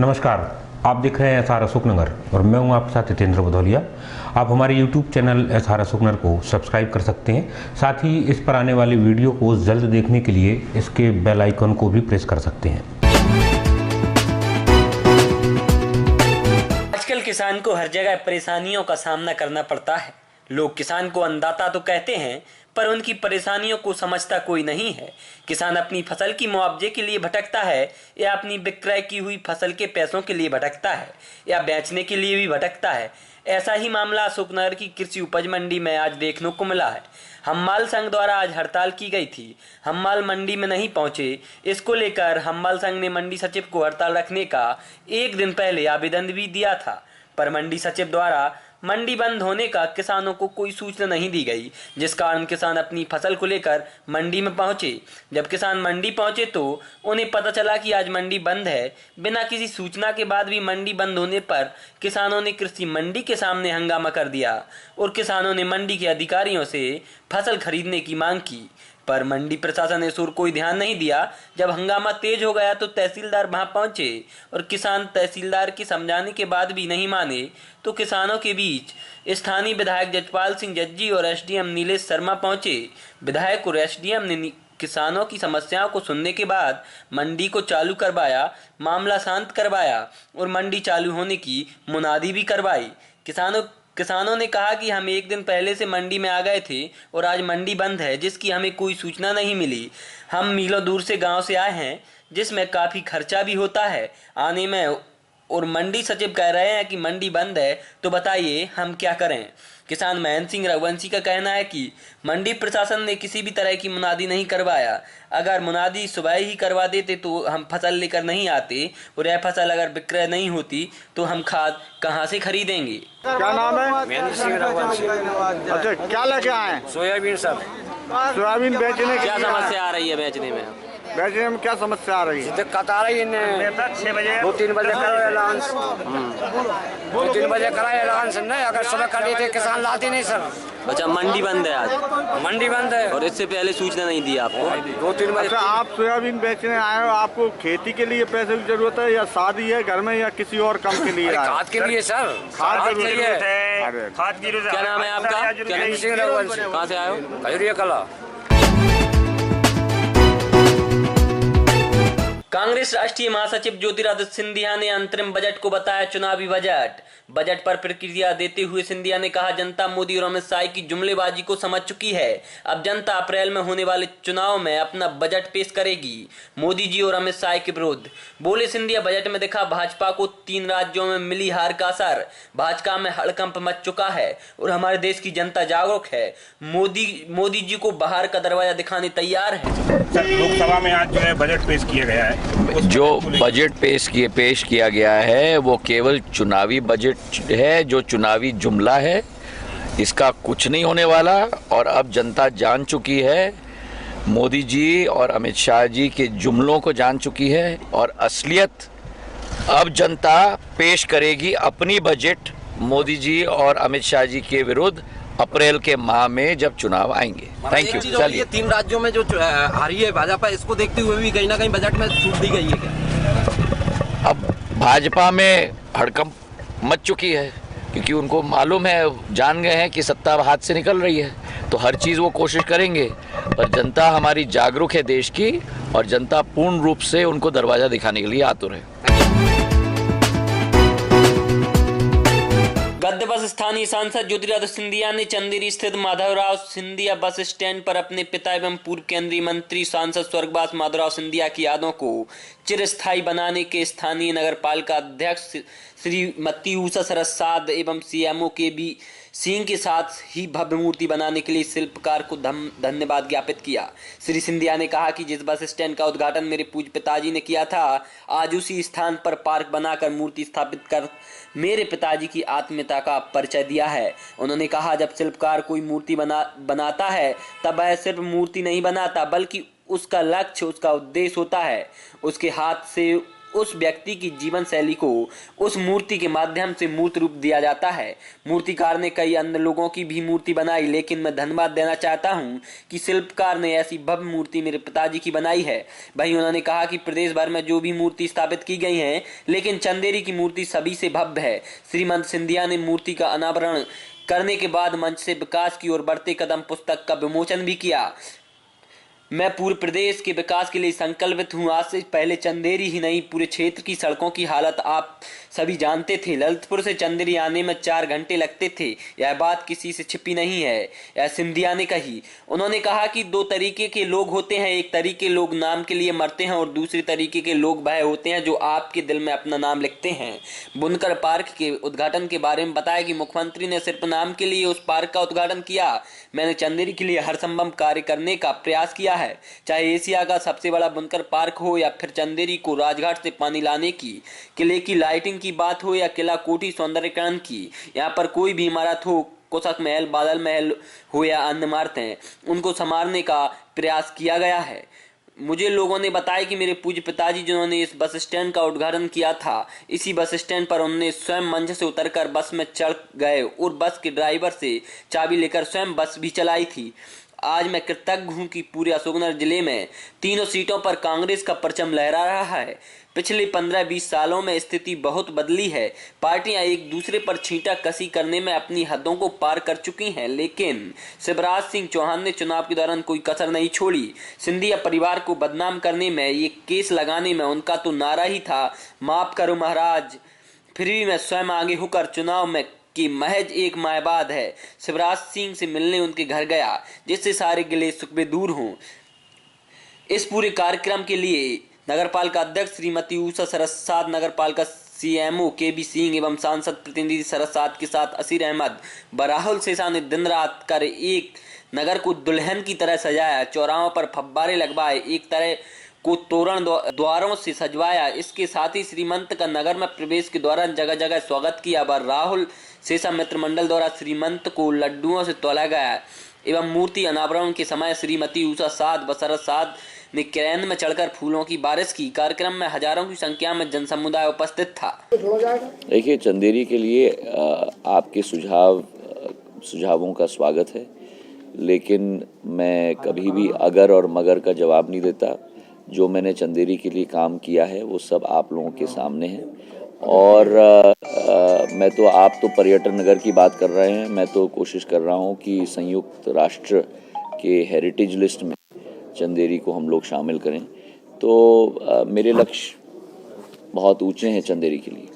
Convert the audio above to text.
नमस्कार, आप देख रहे हैं एसआर अशोकनगर और मैं हूं आपके साथ हितेंद्र भदौलिया। आप हमारे YouTube चैनल एसआर अशोकनगर को सब्सक्राइब कर सकते हैं। साथ ही इस पर आने वाली वीडियो को जल्द देखने के लिए इसके बेल आइकन को भी प्रेस कर सकते हैं। आजकल किसान को हर जगह परेशानियों का सामना करना पड़ता है। लोग किसान को अन्नदाता तो कहते हैं, पर उनकी परेशानियों को समझता कोई नहीं है। किसान अपनी फसल की मुआवजे के लिए भटकता है या अपनी विक्रय की हुई फसल के पैसों के लिए भटकता है या बेचने के लिए भी भटकता है। ऐसा ही मामला अशोकनगर की कृषि उपज मंडी में आज देखने को मिला है। हम्माल संघ द्वारा आज हड़ताल की गई थी। हम्माल मंडी में नहीं पहुंचे। इसको लेकर हम्माल संघ ने मंडी सचिव को हड़ताल रखने का एक दिन पहले आवेदन भी दिया था, पर मंडी सचिव द्वारा मंडी बंद होने का किसानों को कोई सूचना नहीं दी गई, जिस कारण किसान अपनी फसल को लेकर मंडी में पहुंचे। जब किसान मंडी पहुंचे तो उन्हें पता चला कि आज मंडी बंद है। बिना किसी सूचना के बाद भी मंडी बंद होने पर किसानों ने कृषि मंडी के सामने हंगामा कर दिया और किसानों ने मंडी के अधिकारियों से फसल खरीदने की मांग की, पर मंडी प्रशासन ने इस ओर कोई ध्यान नहीं दिया। जब हंगामा तेज हो गया तो तहसीलदार वहां पहुंचे और किसान तहसीलदार के समझाने के बाद भी नहीं माने तो किसानों के बीच स्थानीय विधायक जजपाल सिंह जज्जी और एसडीएम नीलेश शर्मा पहुंचे। विधायक और एसडीएम ने किसानों की समस्याओं को सुनने के बाद मंडी को चालू करवाया, मामला शांत करवाया और मंडी चालू होने की मुनादी भी करवाई। किसानों ने कहा कि हम एक दिन पहले से मंडी में आ गए थे और आज मंडी बंद है, जिसकी हमें कोई सूचना नहीं मिली। हम मीलों दूर से गांव से आए हैं, जिसमें काफ़ी खर्चा भी होता है आने में, और मंडी सचिव कह रहे हैं कि मंडी बंद है, तो बताइए हम क्या करें। किसान महेंद्र सिंह रघुवंशी का कहना है कि मंडी प्रशासन ने किसी भी तरह की मुनादी नहीं करवाया। अगर मुनादी सुबह ही करवा देते तो हम फसल लेकर नहीं आते और यह फसल अगर विक्रय नहीं होती तो हम खाद कहां से खरीदेंगे। क्या नाम है? महेंद्र सिंह रघुवंशी। अच्छा, क्या लेके आए? Soybean sir. सोयाबीन बेचने क्या समस्या आ रही है बेचने में? बेचने में क्या समस्या आ रही है? दिक्कत आ रही है। 2-3 बजे करो एलाउंस, 2-3 बजे कराए एलाउंस नहीं, अगर सुबह कर देते किसान लाते नहीं सर। अच्छा, मंडी बंद है आज? मंडी बंद है और इससे पहले सूचना नहीं दी आपको? 2-3 बजे। अच्छा, आप सोयाबीन बेचने आए हो, आपको खेती के लिए पैसे की जरूरत है या शादी है घर में या किसी और काम के लिए? खाद के लिए सर, खाद के लिए। खाद की जरूरत है। क्या नाम है आपका? महेंद्र सिंह रघुवंशी। कहाँ से आए हो? खजुरिया कला। कांग्रेस राष्ट्रीय महासचिव ज्योतिरादित्य सिंधिया ने अंतरिम बजट को बताया चुनावी बजट। बजट पर प्रतिक्रिया देते हुए सिंधिया ने कहा, जनता मोदी और अमित शाह की जुमलेबाजी को समझ चुकी है। अब जनता अप्रैल में होने वाले चुनाव में अपना बजट पेश करेगी मोदी जी और अमित शाह के विरुद्ध, बोले सिंधिया। बजट में दिखा भाजपा को 3 राज्यों में मिली हार का असर। भाजपा में हड़कंप मच चुका है और हमारे देश की जनता जागरूक है। मोदी जी को बाहर का दरवाजा दिखाने तैयार है। लोकसभा में आज जो है बजट पेश किया गया है, जो बजट पेश किया गया है वो केवल चुनावी बजट है, जो चुनावी जुमला है। इसका कुछ नहीं होने वाला और अब जनता जान चुकी है, मोदी जी और अमित शाह जी के जुमलों को जान चुकी है और असलियत अब जनता पेश करेगी अपनी बजट मोदी जी और अमित शाह जी के विरुद्ध अप्रैल के माह में जब चुनाव आएंगे। Thank you. चलिए, 3 राज्यों में जो हारी है भाजपा, इसको देखते हुए भी कहीं ना कहीं बजट में छूट दी गई है क्या? अब भाजपा में हड़कंप मच चुकी है क्योंकि उनको मालूम है, जान गए हैं कि सत्ता हाथ से निकल रही है, तो हर चीज़ वो कोशिश करेंगे। पर जनता हमारी जागरूक है देश की और जनता पूर्ण रूप से उनको दरवाज़ा दिखाने के लिए आतुर है। गद्य बस स्थानीय सांसद ज्योतिरादित्य सिंधिया ने चंदेरी स्थित माधवराव सिंधिया बस स्टैंड पर अपने पिता एवं पूर्व केंद्रीय मंत्री सांसद स्वर्गवास माधवराव सिंधिया की यादों को चिरस्थायी बनाने के स्थानीय नगरपालिका अध्यक्ष श्रीमती उषा सरसाद एवं सीएमओ के बी सिंह के साथ ही भव्य मूर्ति बनाने के लिए शिल्पकार को धन्यवाद ज्ञापित किया। श्री सिंधिया ने कहा कि जिस बस स्टैंड का उद्घाटन मेरे पूज्य पिताजी ने किया था, आज उसी स्थान पर पार्क बनाकर मूर्ति स्थापित कर मेरे पिताजी की आत्मीयता का परिचय दिया है। उन्होंने कहा, जब शिल्पकार कोई मूर्ति बनाता है तब वह सिर्फ मूर्ति नहीं बनाता, बल्कि उसका लक्ष्य, उसका उद्देश्य होता है। उसके हाथ से उस व्यक्ति की जीवन शैली को उस मूर्ति के माध्यम से मूर्त रूप दिया जाता है। मूर्तिकार ने कई अन्य लोगों की भी मूर्ति बनाई, लेकिन मैं धन्यवाद देना चाहता हूं कि शिल्पकार ने ऐसी भव्य मूर्ति मेरे पिताजी की बनाई है। वहीं उन्होंने कहा कि प्रदेश भर में जो भी मूर्ति स्थापित की गई हैं, लेकिन चंदेरी की मूर्ति सभी से भव्य है। श्रीमंत सिंधिया ने मूर्ति का अनावरण करने के बाद मंच से विकास की ओर बढ़ते कदम पुस्तक का विमोचन भी किया। मैं पूरे प्रदेश के विकास के लिए संकल्पित हूं। आज से पहले चंदेरी ही नहीं, पूरे क्षेत्र की सड़कों की हालत आप सभी जानते थे। ललितपुर से चंदेरी आने में 4 घंटे लगते थे। यह बात किसी से छिपी नहीं है, यह सिंधिया ने कही। उन्होंने कहा कि 2 तरीके के लोग होते हैं, एक तरीके लोग नाम के लिए मरते हैं और दूसरे तरीके के लोग वह होते हैं जो आपके दिल में अपना नाम लिखते हैं। बुनकर पार्क के उद्घाटन के बारे में बताया कि मुख्यमंत्री ने सिर्फ नाम के लिए उस पार्क का उद्घाटन किया। मैंने चंदेरी के लिए हर संभव कार्य करने का प्रयास किया है, चाहे एशिया का सबसे बड़ा बुनकर पार्क हो या फिर चंदेरी को राजघाट से पानी लाने की, किले की लाइटिंग की बात हो या किला कोठी सौंदर्यीकरण की। यहाँ पर कोई भी इमारत हो, कुशक महल, बादल महल हो या अन्य इमारतें, उनको संवारने का प्रयास किया गया है। मुझे लोगों ने बताया कि मेरे पूज्य पिताजी जिन्होंने इस बस स्टैंड का उद्घाटन किया था, इसी बस स्टैंड पर उन्होंने स्वयं मंच से उतरकर बस में चढ़ गए और बस के ड्राइवर से चाबी लेकर स्वयं बस भी चलाई थी। आज मैं कृतज्ञ हूं कि पूरे अशोकनगर जिले में तीनों सीटों पर कांग्रेस का परचम लहरा रहा है। पिछले 15-20 सालों में स्थिति बहुत बदली है। पार्टियां एक दूसरे पर छींटा कसी करने में अपनी हदों को पार कर चुकी हैं, लेकिन शिवराज सिंह चौहान ने चुनाव के दौरान कोई कसर नहीं छोड़ी। सिंधिया परिवार को बदनाम करने में, ये केस लगाने में उनका तो नारा ही था, माफ करो महाराज। फिर भी मैं स्वयं आगे होकर चुनाव में कि महज 1 माह बाद है शिवराज सिंह से मिलने उनके घर गया, जिससे सारे गिले शिकवे दूर हों। इस पूरे कार्यक्रम के लिए नगरपालिका अध्यक्ष श्रीमती उषा सरसाद, नगरपालिका सीएमओ केबी सिंह एवं सांसद प्रतिनिधि सरसाद के साथ असीर अहमद व राहुल शेषा ने दिन रात कर एक नगर को दुल्हन की तरह सजाया। चौराहों पर फव्वारे लगवाए, एक तरह को तोरण द्वारों से सजवाया। इसके साथ ही श्रीमंत का नगर में प्रवेश के दौरान जगह जगह स्वागत किया। व राहुल शेषा मित्र मंडल द्वारा श्रीमंत को लड्डुओं से तोला गया एवं मूर्ति अनावरण के समय श्रीमती उषा साद व शरद साद ने क्रेन में चढ़कर फूलों की बारिश की। कार्यक्रम में हजारों की संख्या में जनसमुदाय उपस्थित था। देखिए, चंदेरी के लिए आपके सुझावों का स्वागत है, लेकिन मैं कभी भी अगर और मगर का जवाब नहीं देता। जो मैंने चंदेरी के लिए काम किया है वो सब आप लोगों के सामने है। और मैं तो, आप तो पर्यटन नगर की बात कर रहे हैं, मैं तो कोशिश कर रहा हूं कि संयुक्त राष्ट्र के हेरिटेज लिस्ट में चंदेरी को हम लोग शामिल करें। तो मेरे लक्ष्य बहुत ऊंचे हैं चंदेरी के लिए।